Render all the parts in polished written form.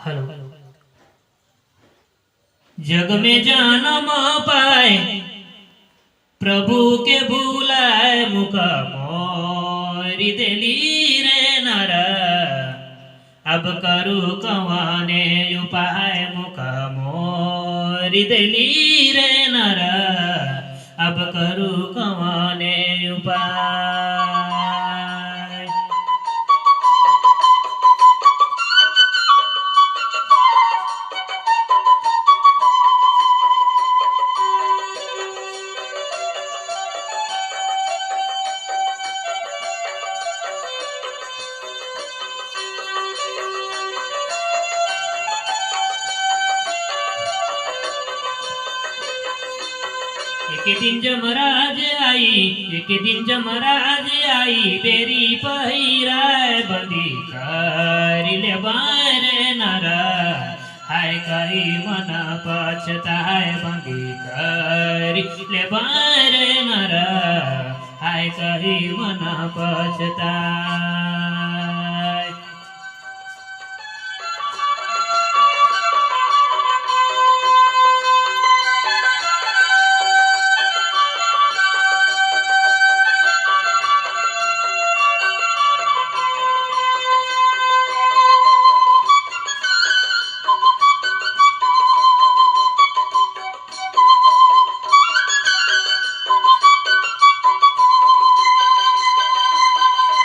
Hello. जग में जन्म पाए प्रभु के भूलाए मुख मोरी देली रे नर। अब करू कवाने उपाय मुख मोरी देली रे नर। अब करू कवाने उपाय। एक दिन जमराज आई, एक दिन जमराज आई, बेरी पहिराय बंदी करिले बारे नर। हाय कही मन पछताय बंदी करिले बारे नर। हाय कही मन पछताय।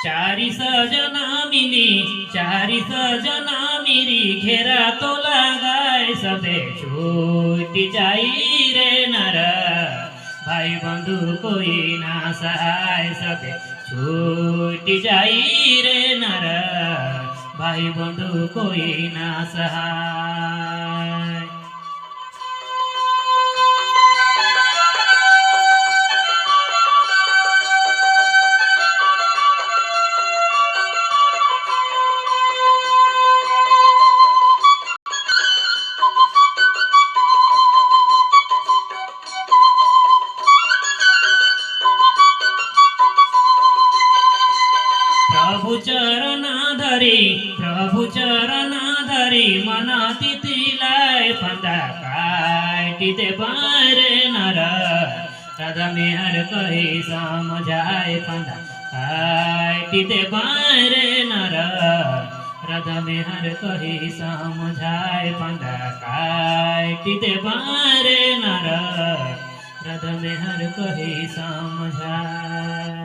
चारी सजना मिली, चारी सजना मिली, घेरा तो लगाए सबे छूट जाई रे नर। भाई बंधु कोई ना सहाय सबे छूट जाई रे नर। भाई बंधु कोई ना सहाय। प्रभु चरणा धरी, प्रभु चरणा धरी, मना तिथिलाय फंदा काटी दे बारे नर। राधा मेहर कही समझाए फंदा काटी दे बारे नर। राधा मेहर कही समझाए फंदा काटी दे बारे नर। राधा मेहर कही समझाए।